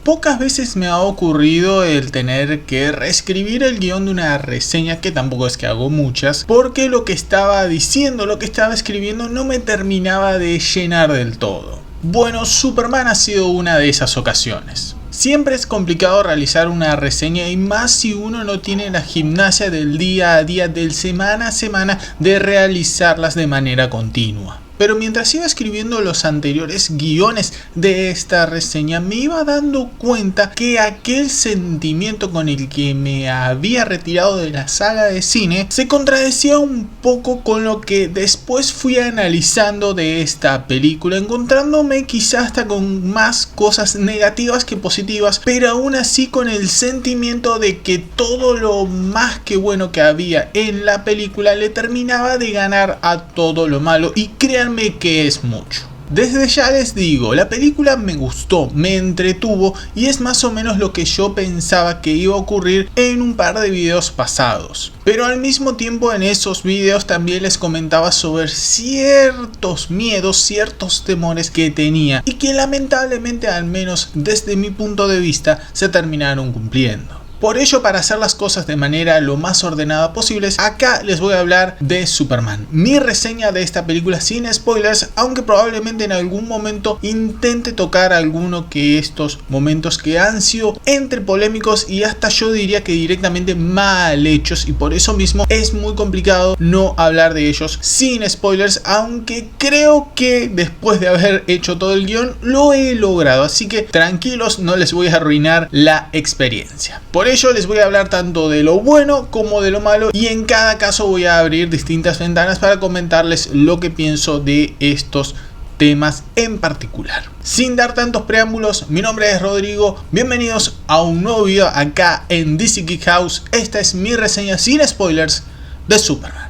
Pocas veces me ha ocurrido el tener que reescribir el guión de una reseña, que tampoco es que hago muchas, porque lo que estaba diciendo, lo que estaba escribiendo no me terminaba de llenar del todo. Bueno, Superman ha sido una de esas ocasiones. Siempre es complicado realizar una reseña y más si uno no tiene la gimnasia del día a día, del semana a semana, de realizarlas de manera continua. Pero mientras iba escribiendo los anteriores guiones de esta reseña, me iba dando cuenta que aquel sentimiento con el que me había retirado de la saga de cine se contradecía un poco con lo que después fui analizando de esta película, encontrándome quizás hasta con más cosas negativas que positivas, pero aún así con el sentimiento de que todo lo más que bueno que había en la película le terminaba de ganar a todo lo malo, y créanme que es mucho. Desde ya les digo, la película me gustó, me entretuvo y es más o menos lo que yo pensaba que iba a ocurrir en un par de videos pasados. Pero al mismo tiempo en esos videos también les comentaba sobre ciertos miedos, ciertos temores que tenía y que lamentablemente, al menos desde mi punto de vista, se terminaron cumpliendo. Por ello, para hacer las cosas de manera lo más ordenada posible, acá les voy a hablar de Superman. Mi reseña de esta película sin spoilers, aunque probablemente en algún momento intente tocar alguno que estos momentos que han sido entre polémicos y hasta yo diría que directamente mal hechos, y por eso mismo es muy complicado no hablar de ellos sin spoilers, aunque creo que después de haber hecho todo el guión lo he logrado, así que tranquilos, no les voy a arruinar la experiencia. Por ello les voy a hablar tanto de lo bueno como de lo malo, y en cada caso voy a abrir distintas ventanas para comentarles lo que pienso de estos temas en particular. Sin dar tantos preámbulos, mi nombre es Rodrigo, bienvenidos a un nuevo video acá en DC Geek House. Esta es mi reseña sin spoilers de Superman.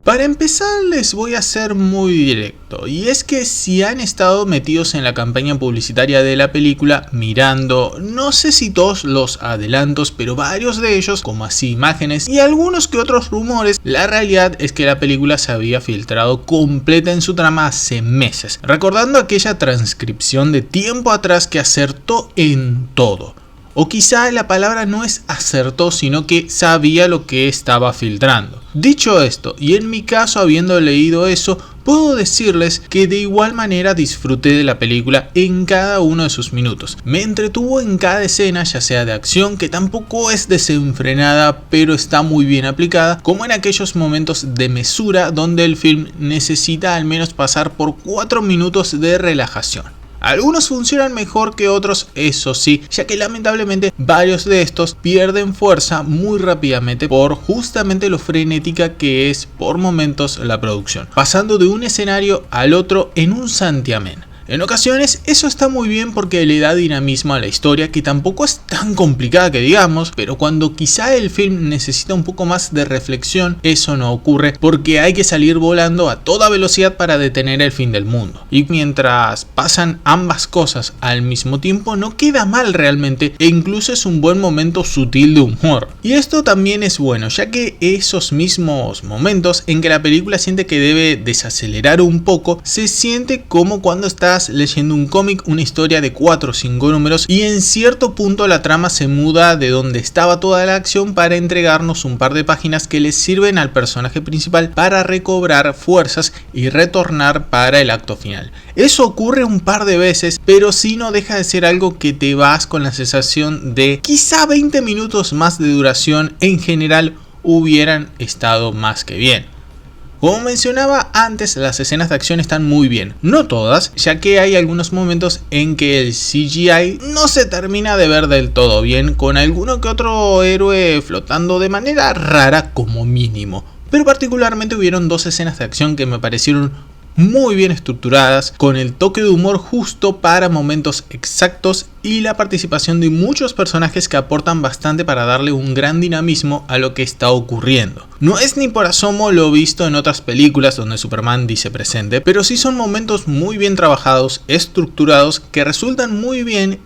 Para empezar les voy a ser muy directo, y es que si han estado metidos en la campaña publicitaria de la película, mirando no sé si todos los adelantos, pero varios de ellos, como así imágenes y algunos que otros rumores, la realidad es que la película se había filtrado completa en su trama hace meses, recordando aquella transcripción de tiempo atrás que acertó en todo. O quizá la palabra no es acertó, sino que sabía lo que estaba filtrando. Dicho esto, y en mi caso habiendo leído eso, puedo decirles que de igual manera disfruté de la película en cada uno de sus minutos. Me entretuvo en cada escena, ya sea de acción, que tampoco es desenfrenada, pero está muy bien aplicada, como en aquellos momentos de mesura donde el film necesita al menos pasar por 4 minutos de relajación. Algunos funcionan mejor que otros, eso sí, ya que lamentablemente varios de estos pierden fuerza muy rápidamente por justamente lo frenética que es por momentos la producción, pasando de un escenario al otro en un santiamén. En ocasiones eso está muy bien porque le da dinamismo a la historia, que tampoco es tan complicada que digamos, pero cuando quizá el film necesita un poco más de reflexión, eso no ocurre porque hay que salir volando a toda velocidad para detener el fin del mundo. Y mientras pasan ambas cosas al mismo tiempo no queda mal realmente, e incluso es un buen momento sutil de humor. Y esto también es bueno, ya que esos mismos momentos en que la película siente que debe desacelerar un poco, se siente como cuando está leyendo un cómic, una historia de 4 o 5 números, y en cierto punto la trama se muda de donde estaba toda la acción para entregarnos un par de páginas que le sirven al personaje principal para recobrar fuerzas y retornar para el acto final. Eso ocurre un par de veces, pero sí no deja de ser algo que te vas con la sensación de quizá 20 minutos más de duración en general hubieran estado más que bien. Como mencionaba antes, las escenas de acción están muy bien, no todas, ya que hay algunos momentos en que el CGI no se termina de ver del todo bien, con alguno que otro héroe flotando de manera rara como mínimo. Pero particularmente hubieron 2 escenas de acción que me parecieron muy bien estructuradas, con el toque de humor justo para momentos exactos y la participación de muchos personajes que aportan bastante para darle un gran dinamismo a lo que está ocurriendo. No es ni por asomo lo visto en otras películas donde Superman dice presente, pero sí son momentos muy bien trabajados, estructurados, que resultan muy bien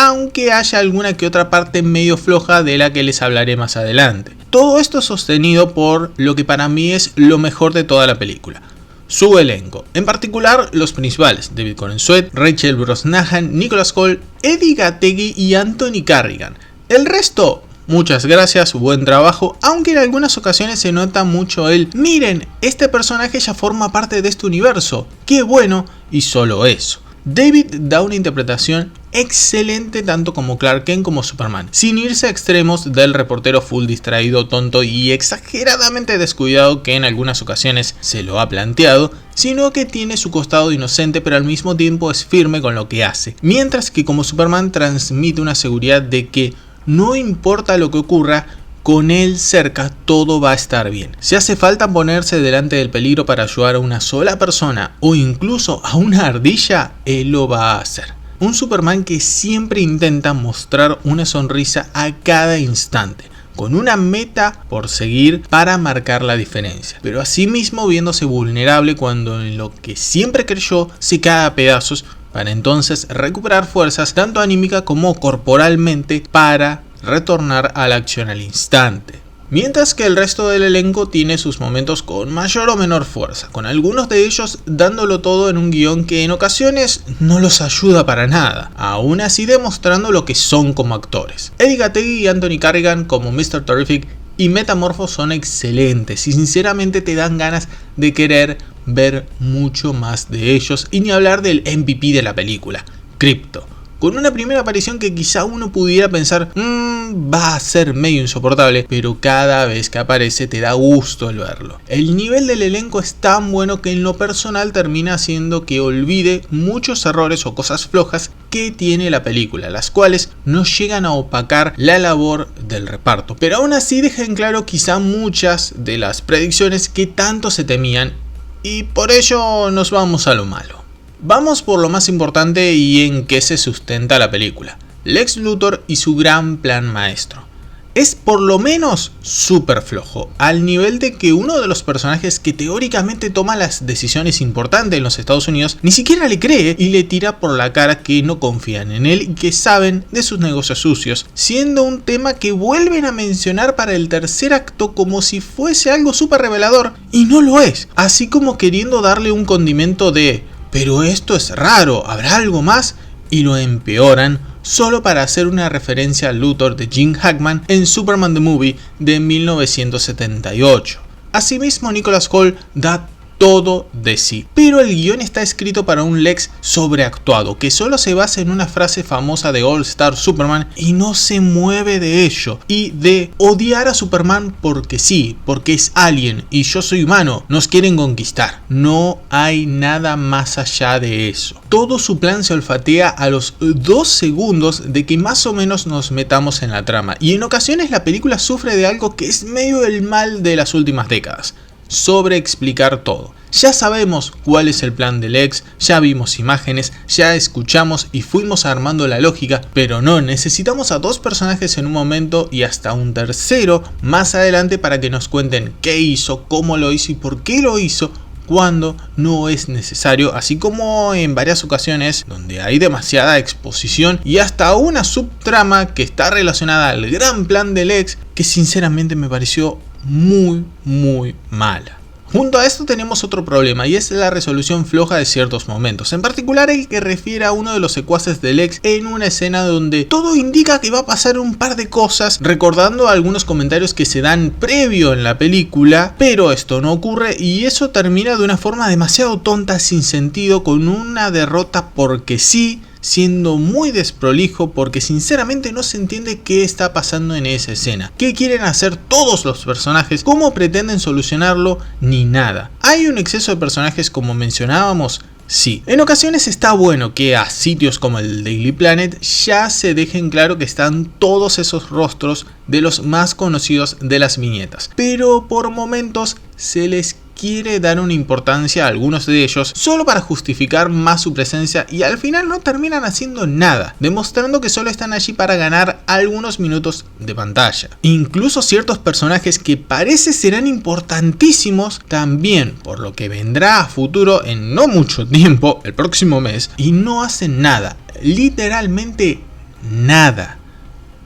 aunque haya alguna que otra parte medio floja de la que les hablaré más adelante. Todo esto sostenido por lo que para mí es lo mejor de toda la película: su elenco, en particular los principales: David Corenswet, Rachel Brosnahan, Nicholas Hoult, Edi Gathegi y Anthony Carrigan. El resto, muchas gracias, buen trabajo, aunque en algunas ocasiones se nota mucho el miren, este personaje ya forma parte de este universo, qué bueno, y solo eso. David da una interpretación excelente tanto como Clark Kent como Superman, sin irse a extremos del reportero full distraído, tonto y exageradamente descuidado que en algunas ocasiones se lo ha planteado, sino que tiene su costado inocente pero al mismo tiempo es firme con lo que hace, mientras que como Superman transmite una seguridad de que no importa lo que ocurra, con él cerca todo va a estar bien. Si hace falta ponerse delante del peligro para ayudar a una sola persona o incluso a una ardilla, él lo va a hacer. Un Superman que siempre intenta mostrar una sonrisa a cada instante, con una meta por seguir para marcar la diferencia, pero asimismo viéndose vulnerable cuando en lo que siempre creyó se cae a pedazos, para entonces recuperar fuerzas tanto anímica como corporalmente para retornar a la acción al instante. Mientras que el resto del elenco tiene sus momentos con mayor o menor fuerza, con algunos de ellos dándolo todo en un guión que en ocasiones no los ayuda para nada, aún así demostrando lo que son como actores. Edi Gathegi y Anthony Carrigan como Mr. Terrific y Metamorpho son excelentes y sinceramente te dan ganas de querer ver mucho más de ellos, y ni hablar del MVP de la película, Crypto, con una primera aparición que quizá uno pudiera pensar va a ser medio insoportable, pero cada vez que aparece te da gusto el verlo. El nivel del elenco es tan bueno que en lo personal termina haciendo que olvide muchos errores o cosas flojas que tiene la película, las cuales no llegan a opacar la labor del reparto, pero aún así dejan claro quizá muchas de las predicciones que tanto se temían, y por ello nos vamos a lo malo. Vamos por lo más importante y en qué se sustenta la película: Lex Luthor y su gran plan maestro. Es por lo menos súper flojo, al nivel de que uno de los personajes que teóricamente toma las decisiones importantes en los Estados Unidos ni siquiera le cree y le tira por la cara que no confían en él y que saben de sus negocios sucios, siendo un tema que vuelven a mencionar para el tercer acto como si fuese algo súper revelador, y no lo es, así como queriendo darle un condimento de pero esto es raro, ¿habrá algo más? Y lo empeoran solo para hacer una referencia a Luthor de Gene Hackman en Superman the Movie de 1978. Asimismo, Nicholas Hoult da todo de sí, pero el guión está escrito para un Lex sobreactuado que solo se basa en una frase famosa de All Star Superman y no se mueve de ello, y de odiar a Superman porque sí, porque es alien y yo soy humano, nos quieren conquistar. No hay nada más allá de eso. Todo su plan se olfatea a los 2 segundos de que más o menos nos metamos en la trama, y en ocasiones la película sufre de algo que es medio el mal de las últimas décadas: sobre explicar todo. Ya sabemos cuál es el plan de Lex, ya vimos imágenes, ya escuchamos y fuimos armando la lógica, pero no, necesitamos a 2 personajes en un momento y hasta un tercero más adelante para que nos cuenten qué hizo, cómo lo hizo y por qué lo hizo, cuando no es necesario, así como en varias ocasiones donde hay demasiada exposición y hasta una subtrama que está relacionada al gran plan de Lex, que sinceramente me pareció muy mala. Junto a esto tenemos otro problema, y es la resolución floja de ciertos momentos, en particular el que refiere a uno de los secuaces de Lex en una escena donde todo indica que va a pasar un par de cosas, recordando algunos comentarios que se dan previo en la película, pero esto no ocurre y eso termina de una forma demasiado tonta, sin sentido, con una derrota porque sí, siendo muy desprolijo porque sinceramente no se entiende qué está pasando en esa escena, qué quieren hacer todos los personajes, cómo pretenden solucionarlo, ni nada. ¿Hay un exceso de personajes como mencionábamos? Sí. En ocasiones está bueno que a sitios como el Daily Planet ya se dejen claro que están todos esos rostros de los más conocidos de las viñetas, pero por momentos se les quiere dar una importancia a algunos de ellos solo para justificar más su presencia y al final no terminan haciendo nada, demostrando que solo están allí para ganar algunos minutos de pantalla. Incluso ciertos personajes que parece serán importantísimos también por lo que vendrá a futuro en no mucho tiempo, el próximo mes, y no hacen nada, literalmente nada.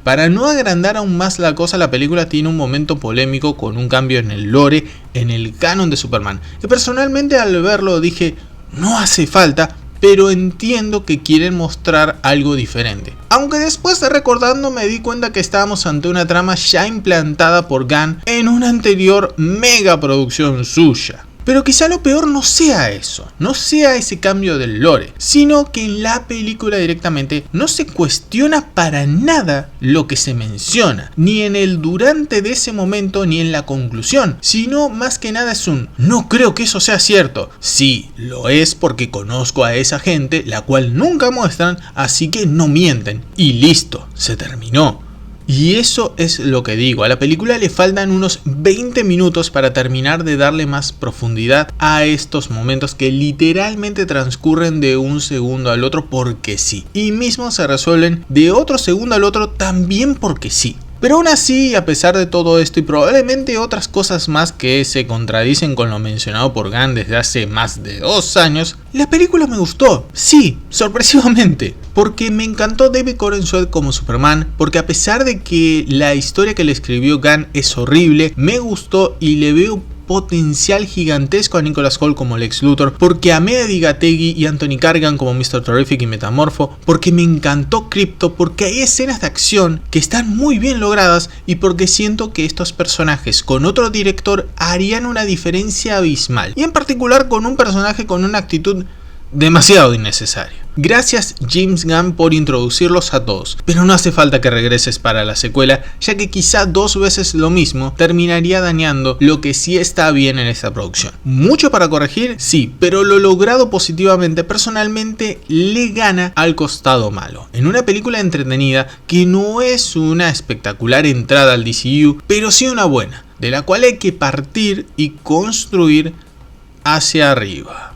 Para no agrandar aún más la cosa, la película tiene un momento polémico con un cambio en el lore, en el canon de Superman, que personalmente al verlo dije, no hace falta, pero entiendo que quieren mostrar algo diferente. Aunque después de recordando me di cuenta que estábamos ante una trama ya implantada por Gunn en una anterior mega producción suya. Pero quizá lo peor no sea eso, no sea ese cambio del lore, sino que en la película directamente no se cuestiona para nada lo que se menciona, ni en el durante de ese momento ni en la conclusión, sino más que nada es un no creo que eso sea cierto. Sí, lo es porque conozco a esa gente, la cual nunca muestran, así que no mienten, y listo, se terminó. Y eso es lo que digo, a la película le faltan unos 20 minutos para terminar de darle más profundidad a estos momentos que literalmente transcurren de un segundo al otro porque sí. Y mismo se resuelven de otro segundo al otro también porque sí. Pero aún así, a pesar de todo esto y probablemente otras cosas más que se contradicen con lo mencionado por Gunn desde hace más de 2 años, la película me gustó, sí, sorpresivamente, porque me encantó David Corenswet como Superman, porque a pesar de que la historia que le escribió Gunn es horrible, me gustó y le veo potencial gigantesco a Nicholas Hoult como Lex Luthor, porque amé a Digategui y Anthony Carrigan como Mr. Terrific y Metamorfo, porque me encantó Crypto, porque hay escenas de acción que están muy bien logradas y porque siento que estos personajes con otro director harían una diferencia abismal, y en particular con un personaje con una actitud demasiado innecesaria. Gracias James Gunn por introducirlos a todos, pero no hace falta que regreses para la secuela, ya que quizá 2 veces lo mismo terminaría dañando lo que sí está bien en esta producción. ¿Mucho para corregir? Sí, pero lo logrado positivamente personalmente le gana al costado malo, en una película entretenida que no es una espectacular entrada al DCU, pero sí una buena, de la cual hay que partir y construir hacia arriba.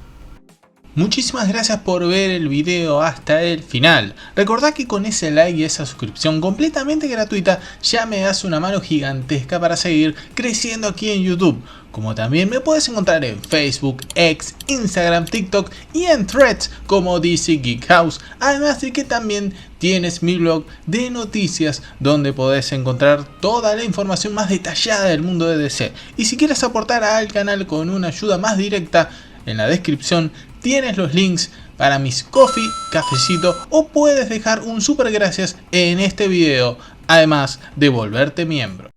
Muchísimas gracias por ver el video hasta el final. Recordá que con ese like y esa suscripción completamente gratuita ya me das una mano gigantesca para seguir creciendo aquí en YouTube. Como también me puedes encontrar en Facebook, X, Instagram, TikTok y en Threads como DC Geek House. Además de que también tienes mi blog de noticias donde podés encontrar toda la información más detallada del mundo de DC. Y si quieres aportar al canal con una ayuda más directa, en la descripción tienes los links para mis coffee, cafecito o puedes dejar un super gracias en este video, además de volverte miembro.